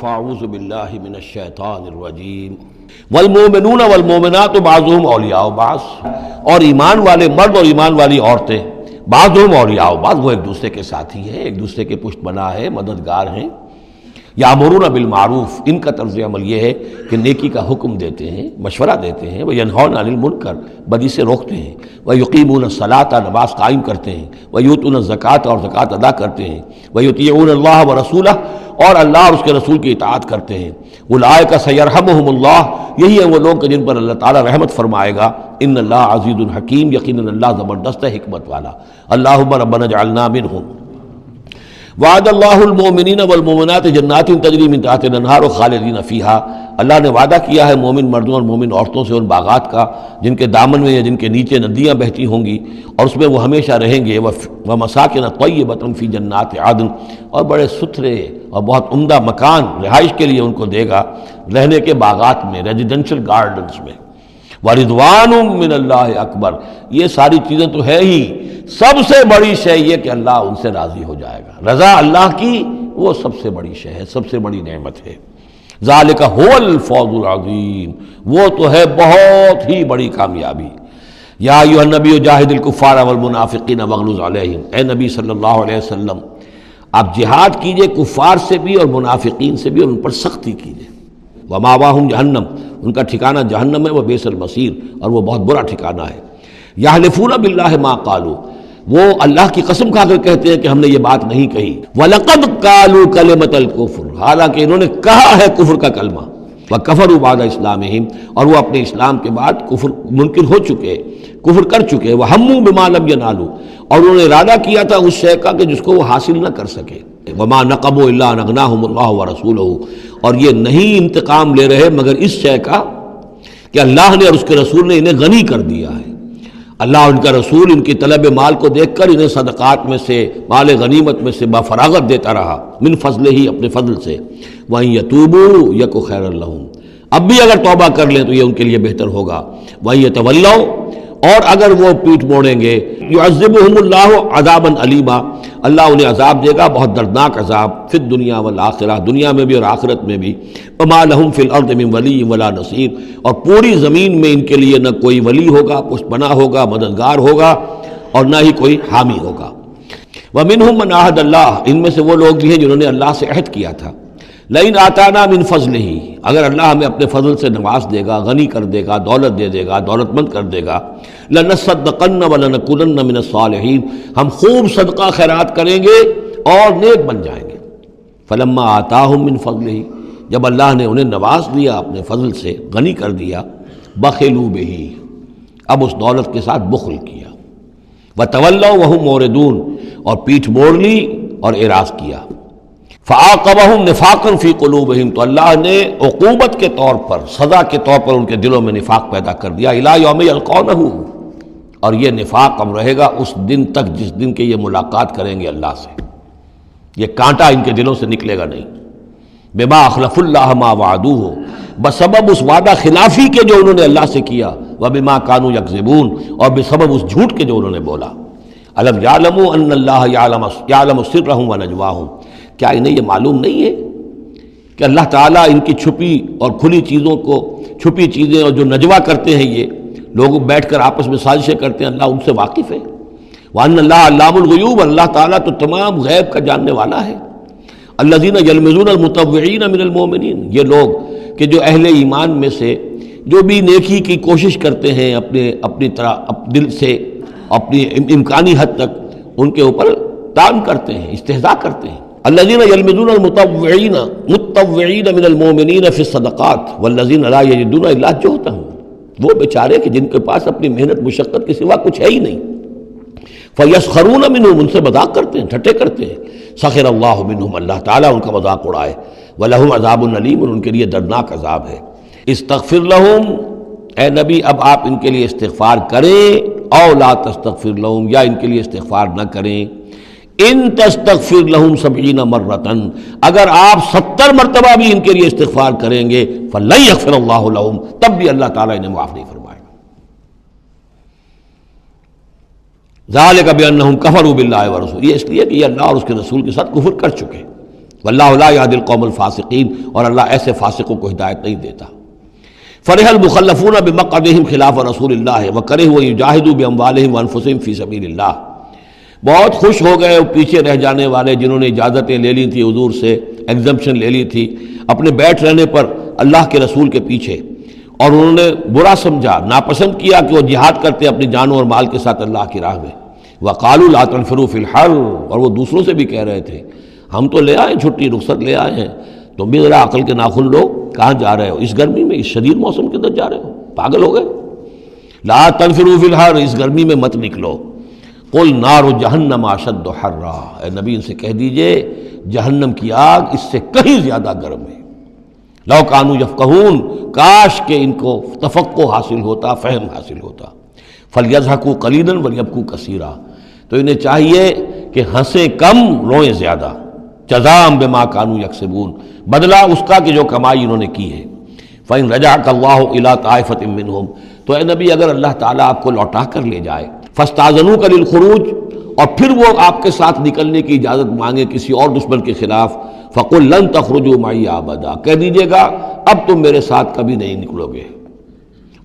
فاعوذ باللہ من الشیطان الرجیم والمؤمنون والمؤمنات بعضهم اولیاء بعض، اور ایمان والے مرد اور ایمان والی عورتیں بعضهم اولیاء بعض، وہ ایک دوسرے کے ساتھی ہیں، ایک دوسرے کے پشت بنا ہے، مددگار ہیں۔ یامرون بالمعروف، ان کا طرز عمل یہ ہے کہ نیکی کا حکم دیتے ہیں، مشورہ دیتے ہیں، وینہون عن المنکر، بدی سے روکتے ہیں، ویقیمون الصلاۃ، نماز قائم کرتے ہیں، ویؤتون الزکوٰۃ، اور زکوٰۃ ادا کرتے ہیں، ویطیعون اللہ ورسولہ، اور اللہ اور اس کے رسول کی اطاعت کرتے ہیں۔ اولئک سیرحمہم اللہ، یہی ہیں وہ لوگ جن پر اللہ تعالیٰ رحمت فرمائے گا۔ ان اللہ عزیز الحکیم، یقیناً اللہ زبردست ہے، حکمت والا۔ اللہم ربنا اجعلنا منہم۔ وعد اللہ المؤمنین والمؤمنات جنات تجری من تحتها الانہار خالدین فیہا، اللہ نے وعدہ کیا ہے مومن مردوں اور مومن عورتوں سے ان باغات کا جن کے دامن میں یا جن کے نیچے ندیاں بہتی ہوں گی، اور اس میں وہ ہمیشہ رہیں گے۔ ومساکن طیبۃ فی جنات عدن، اور بڑے ستھرے اور بہت عمدہ مکان رہائش کے لیے ان کو دے گا، رہنے کے باغات میں، ریزیڈینشل گارڈنز میں۔ وَرِضْوَانٌ مِّنَ اللَّهِ اکبر، یہ ساری چیزیں تو ہے ہی، سب سے بڑی شے یہ کہ اللہ ان سے راضی ہو جائے گا۔ رضا اللہ کی وہ سب سے بڑی شے ہے، سب سے بڑی نعمت ہے۔ ذَلِكَ هُوَ الْفَوْزُ الْعَظِيمُ، وہ تو ہے بہت ہی بڑی کامیابی۔ یا ایھا النبی جاہد الکفار والمنافقین واغلظ علیہم، اے نبی صلی اللہ علیہ وسلم آپ جہاد کیجئے کفار سے بھی اور منافقین سے بھی، اور ان پر سختی کیجئے۔ ومأواہم جہنم، ان کا ٹھکانہ جہنم ہے، وہ بئس المصیر، اور وہ بہت برا ٹھکانہ ہے۔ یحلفون باللہ ما قالوا، وہ اللہ کی قسم کھا کر کہتے ہیں کہ ہم نے یہ بات نہیں کہی۔ وَلَقَدْ قَالُوا كَلِمَةَ الْكُفْرِ، حالانکہ انہوں نے کہا ہے کفر کا کلمہ۔ وَكَفَرُوا بَعْدَ إِسْلَامِهِمْ، اور وہ اپنے اسلام کے بعد کفر منکر ہو چکے، کفر کر چکے۔ وَهَمُّوا بِمَا لَمْ يَنَالُوا، اور انہوں نے ارادہ کیا تھا اس شے کا کہ جس کو وہ حاصل نہ کر سکے۔ وَمَا نَقَمُوا إِلَّا أَنْ أَغْنَاهُمُ اللَّهُ وَرَسُولُهُ، اور یہ نہیں انتقام لے رہے مگر اس شے کا کہ اللہ نے اور اس کے رسول نے انہیں غنی کر دیا ہے۔ اللہ اور ان کا رسول ان کی طلب مال کو دیکھ کر انہیں صدقات میں سے، مال غنیمت میں سے بفراغت دیتا رہا، من فضلہ ہی، اپنے فضل سے۔ وَإِن يَتُوبُوا يَكُ خَيْرًا لَّهُمْ، اب بھی اگر توبہ کر لیں تو یہ ان کے لیے بہتر ہوگا۔ وَإِن يَتَوَلَّوْا، اور اگر وہ پیٹھ موڑیں گے، يُعَذِّبُهُمُ اللَّهُ عَذَابًا عَلِيمًا، اللہ انہیں عذاب دے گا، بہت دردناک عذاب، فی الدنیا والآخرہ، دنیا میں بھی اور آخرت میں بھی۔ وَمَا لَهُمْ فِي الْأَرْضِ مِنْ وَلِيٍّ وَلَا نَصِيرٍ، اور پوری زمین میں ان کے لیے نہ کوئی ولی ہوگا، پشت پناہ ہوگا، مددگار ہوگا، اور نہ ہی کوئی حامی ہوگا۔ وَمِنْهُمْ مَنْ عَاهَدَ اللَّهُ، ان میں سے وہ لوگ بھی ہیں جنہوں نے اللہ سے عہد کیا تھا۔ لئن آتانا من فضلہ، اگر اللہ ہمیں اپنے فضل سے نواز دے گا، غنی کر دے گا، دولت دے دے گا، دولت مند کر دے گا، لنصدقن ولنکونن من الصالحین، ہم خوب صدقہ خیرات کریں گے اور نیک بن جائیں گے۔ فلما آتاہم من فضلہ، جب اللہ نے انہیں نواز دیا اپنے فضل سے، غنی کر دیا، بخلوا بہ، اب اس دولت کے ساتھ بخل کیا، وتولوا وہم موردون، اور پیٹھ موڑ لی اور اعراض کیا۔ فعاقبہم نفاقا فی قلوبہم، تو اللہ نے عقوبت کے طور پر، سزا کے طور پر ان کے دلوں میں نفاق پیدا کر دیا۔ الی یوم یلقونہ، اور یہ نفاق اب رہے گا اس دن تک جس دن کے یہ ملاقات کریں گے اللہ سے، یہ کانٹا ان کے دلوں سے نکلے گا نہیں۔ بما اخلف اللہ ما وعدوہ، بسبب اس وعدہ خلافی کے جو انہوں نے اللہ سے کیا، وبما کانوا یکذبون، اور بسبب اس جھوٹ کے جو انہوں نے بولا۔ الم یعلموا ان اللہ یعلم سرہم ونجواہم، کیا انہیں یہ معلوم نہیں ہے کہ اللہ تعالیٰ ان کی چھپی اور کھلی چیزوں کو، چھپی چیزیں اور جو نجوا کرتے ہیں یہ لوگ بیٹھ کر آپس میں سازشیں کرتے ہیں، اللہ ان سے واقف ہے۔ وَأَنَّ اللَّهَ عَلَّامُ الْغُیُوبِ، اللہ تعالیٰ تو تمام غیب کا جاننے والا ہے۔ الَّذِينَ يَلْمِزُونَ الْمُطَوِّعِينَ مِنَ الْمُؤْمِنِينَ، یہ لوگ کہ جو اہل ایمان میں سے جو بھی نیکی کی کوشش کرتے ہیں اپنی طرح دل سے، اپنی امکانی حد تک ان کے اوپر طعن کرتے ہیں، استہزاء کرتے ہیں۔ الذين يلمزون المطوعين من المؤمنين في الصدقات والذين لا يجدون الا جهدهم، وہ بیچارے کہ جن کے پاس اپنی محنت مشقت کے سوا کچھ ہے ہی نہیں۔ فيسخرون منهم، ان سے مذاق کرتے ہیں، ٹھٹے کرتے ہیں۔ سخر اللہ منهم، اللہ تعالیٰ ان کا مذاق اڑائے۔ ولهم عذاب علیم، اور ان کے لیے دردناک عذاب ہے۔ استغفر لهم، اے نبی اب آپ ان کے لیے استغفار کریں، او لا تستغفر لهم، یا ان کے لیے استغفار نہ کریں۔ ان تستغفر لهم 70 مرتن، اگر آپ 70 مرتبہ بھی ان کے لیے استغفار کریں گے، فلن یغفر اللہ لهم، تب بھی اللہ تعالیٰ انہیں معاف نہیں فرمائے گا۔ ذالک بانہم کفروا باللہ ورسولہ، یہ اس لیے کہ یہ اللہ اور اس کے رسول کے ساتھ کفر کر چکے۔ واللہ لا یہدی القوم الفاسقین، اور اللہ ایسے فاسقوں کو ہدایت نہیں دیتا۔ فرح المخلفون بمقعدہم خلاف رسول اللہ وکرہوا ان یجاہدوا باموالہم وانفسہم فی سبیل اللہ، بہت خوش ہو گئے وہ پیچھے رہ جانے والے جنہوں نے اجازتیں لے لی تھی حضور سے، ایگزمپشن لے لی تھی اپنے بیٹھ رہنے پر اللہ کے رسول کے پیچھے، اور انہوں نے برا سمجھا، ناپسند کیا کہ وہ جہاد کرتے اپنی جانوں اور مال کے ساتھ اللہ کی راہ میں۔ وقالوا لا تنفروا فی الحر، اور وہ دوسروں سے بھی کہہ رہے تھے ہم تو لے آئے چھٹی رخصت لے آئے ہیں، تم بھی ذرا عقل کے ناخن لو، کہاں جا رہے ہو اس گرمی میں، اس شدید موسم کے اندر جا رہے ہو، پاگل ہو گئے؟ لا تنفروا فی الحر، اس گرمی میں مت نکلو۔ قل نار جہنم اشد حرا، اے نبی ان سے کہہ دیجئے جہنم کی آگ اس سے کہیں زیادہ گرم ہے۔ لو کانوا یفقہون، کاش کہ ان کو تفقہ حاصل ہوتا، فہم حاصل ہوتا۔ فلیضحکوا قلیلا ولیبکوا کثیرا، تو انہیں چاہیے کہ ہنسیں کم روئیں زیادہ، جزاء بما کانوا یکسبون، بدلہ اس کا کہ جو کمائی انہوں نے کی ہے۔ فإن رجعک اللہ الی طائفۃ منہم، تو اے نبی اگر اللہ تعالیٰ آپ کو لوٹا کر لے جائے، فاستاذنوک للخروج، اور پھر وہ آپ کے ساتھ نکلنے کی اجازت مانگے کسی اور دشمن کے خلاف، فقل لن تخرجوا معی ابدا، کہہ دیجیے گا اب تم میرے ساتھ کبھی نہیں نکلو گے،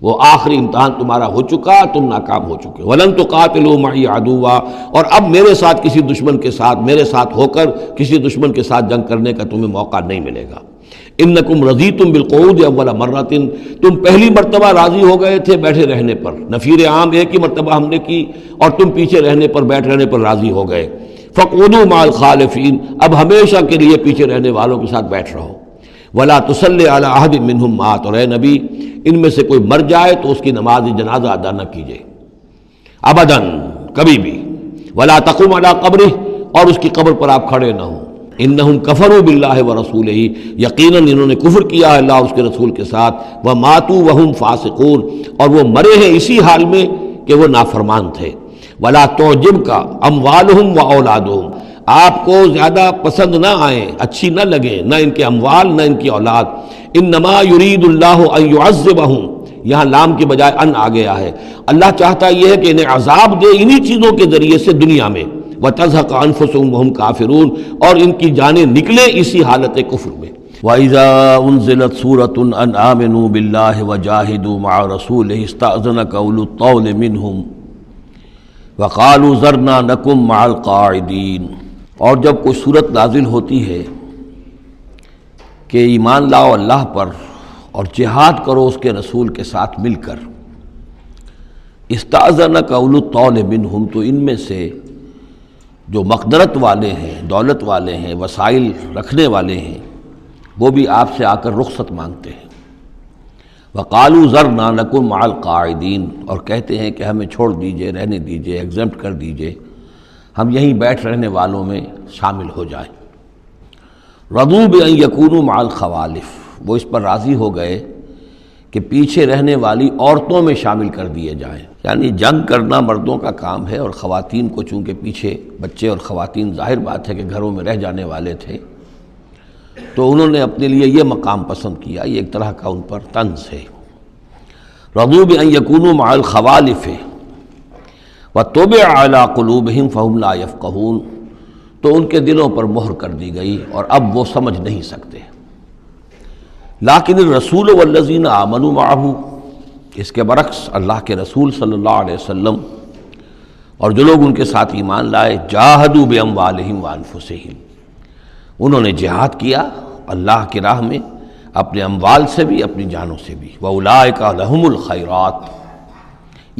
وہ آخری امتحان تمہارا ہو چکا، تم ناکام ہو چکے۔ ولن تقاتلوا معی عدوا، اور اب میرے ساتھ کسی دشمن کے ساتھ، میرے ساتھ ہو کر کسی دشمن کے ساتھ جنگ کرنے کا تمہیں موقع نہیں ملے گا۔ انکم رضیتم بالقعود اول مرۃ، تم پہلی مرتبہ راضی ہو گئے تھے بیٹھے رہنے پر، نفیر عام ایک ہی مرتبہ ہم نے کی اور تم پیچھے رہنے پر، بیٹھ رہنے پر راضی ہو گئے۔ فاقعدوا مع الخالفین، اب ہمیشہ کے لیے پیچھے رہنے والوں کے ساتھ بیٹھ رہو۔ ولا تصلی علی احد منہم مات، اور اے نبی ان میں سے کوئی مر جائے تو اس کی نماز جنازہ ادا نہ کیجیے ابداً، کبھی بھی۔ ولا تقم علی قبرہ، اور اس کی قبر پر آپ کھڑے نہ ہوں۔ انہم کفروا باللہ ورسولہ، یقیناً انہوں نے کفر کیا ہے اللہ اور اس کے رسول کے ساتھ، وماتوا وہم فاسقون، اور وہ مرے ہیں اسی حال میں کہ وہ نافرمان تھے۔ ولا تعجبک اموالہم واولادہم، آپ کو زیادہ پسند نہ آئیں، اچھی نہ لگیں، نہ ان کے اموال نہ ان کی اولاد۔ انما یرید اللہ ان یعذبہم، یہاں لام کے بجائے ان آ گیا ہے، اللہ چاہتا یہ ہے کہ انہیں عذاب دے انہی چیزوں کے ذریعے سے دنیا میں، وَتَزْهَقَ أَنفُسُهُمْ وَهُمْ كَافِرُونَ، اور ان کی جانیں نکلیں اسی حالت کفر میں۔ وَإِذَا أُنزِلَتْ سُورَةٌ أَنْ آمِنُوا بِاللَّهِ وَجَاهِدُوا مَعَ رَسُولِهِ اسْتَأْذَنَكَ أُولُو الطَّوْلِ مِنْهُمْ وَقَالُوا ذَرْنَا نَكُن مَعَ الْقَاعِدِينَ، اور جب کوئی صورت نازل ہوتی ہے کہ ایمان لاؤ اللہ پر اور جہاد کرو اس کے رسول کے ساتھ مل کر، استأذنک اولو الطول منہم، تو ان میں سے جو مقدرت والے ہیں، دولت والے ہیں، وسائل رکھنے والے ہیں، وہ بھی آپ سے آ کر رخصت مانگتے ہیں۔ وقالوا ذرنا نکن مع القاعدین، اور کہتے ہیں کہ ہمیں چھوڑ دیجئے، رہنے دیجئے، ایگزمپٹ کر دیجئے، ہم یہیں بیٹھ رہنے والوں میں شامل ہو جائیں۔ رضوا بان یکونوا مع الخوالف، وہ اس پر راضی ہو گئے کہ پیچھے رہنے والی عورتوں میں شامل کر دیے جائیں، یعنی جنگ کرنا مردوں کا کام ہے، اور خواتین کو چونکہ پیچھے بچے اور خواتین ظاہر بات ہے کہ گھروں میں رہ جانے والے تھے، تو انہوں نے اپنے لیے یہ مقام پسند کیا، یہ ایک طرح کا ان پر طنز ہے۔ رضوا بان یکونوا مع الخوالف وطبع علی قلوبہم فہم لا یفقہون، تو ان کے دلوں پر مہر کر دی گئی اور اب وہ سمجھ نہیں سکتے۔ لیکن الرسول والذین آمنوا معہ، اس کے برعکس اللہ کے رسول صلی اللہ علیہ وسلم اور جو لوگ ان کے ساتھ ایمان لائے، جاہدوا باموالہم وانفسہم، انہوں نے جہاد کیا اللہ کی راہ میں اپنے اموال سے بھی اپنی جانوں سے بھی۔ وَأُولَٰئِکَ لَهُمُ الْخَيْرَاتُ،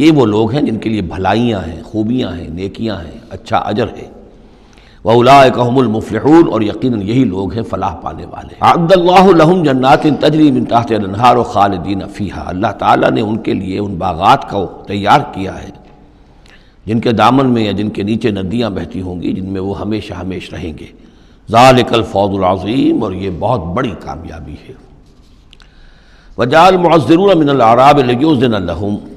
یہ وہ لوگ ہیں جن کے لیے بھلائیاں ہیں، خوبیاں ہیں، نیکیاں ہیں، اچھا اجر ہے۔ وَأُولَٰئِکَ هُمُ الْمُفْلِحُونَ، اور یقیناً یہی لوگ ہیں فلاح پانے والے۔ أَعَدَّ اللَّهُ لَهُمْ جَنَّاتٍ تَجْرِي مِن تَحْتِهَا الْأَنْهَارُ خَالِدِينَ فِيهَا، اللہ تعالیٰ نے ان کے لیے ان باغات کو تیار کیا ہے جن کے دامن میں یا جن کے نیچے ندیاں بہتی ہوں گی، جن میں وہ ہمیشہ ہمیش رہیں گے۔ ذَلِكَ الْفَوْزُ الْعَظِيمُ، اور یہ بہت بڑی کامیابی ہے۔ وَجَاءَ الْمُعَذِّرُونَ مِنَ الْأَعْرَابِ لِيُؤْذِنَ لَهُمْ،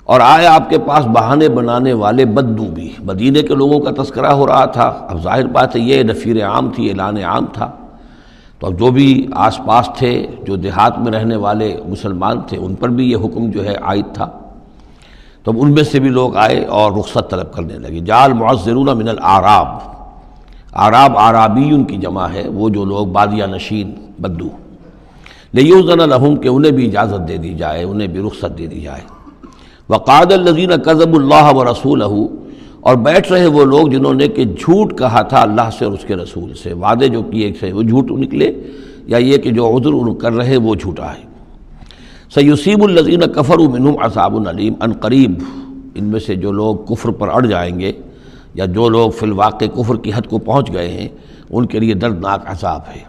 اور آئے آپ کے پاس بہانے بنانے والے بدو بھی، مدینے کے لوگوں کا تذکرہ ہو رہا تھا، اب ظاہر بات ہے یہ نفیر عام تھی، اعلان عام تھا، تو اب جو بھی آس پاس تھے، جو دیہات میں رہنے والے مسلمان تھے، ان پر بھی یہ حکم جو ہے عائد تھا، تو اب ان میں سے بھی لوگ آئے اور رخصت طلب کرنے لگے۔ جاء المعذرون من الاعراب، اعراب اعرابیون کی جمع ہے، وہ جو لوگ بادیہ نشین بدو، لیؤذن لہم کہ انہیں بھی اجازت دے دی جائے، انہیں بھی رخصت دے دی جائے۔ وقعد الذین کذبوا اللہ ورسولہ، اور بیٹھ رہے وہ لوگ جنہوں نے کہ جھوٹ کہا تھا اللہ سے اور اس کے رسول سے، وعدے جو کیے تھے وہ جھوٹ نکلے، یا یہ کہ جو عذر ان کر رہے وہ جھوٹا ہے۔ سیصیب الذین کفروا منہم عذاب علیم، ان قریب ان میں سے جو لوگ کفر پر اڑ جائیں گے یا جو لوگ فی الواقع کفر کی حد کو پہنچ گئے ہیں ان کے لیے دردناک عذاب ہے۔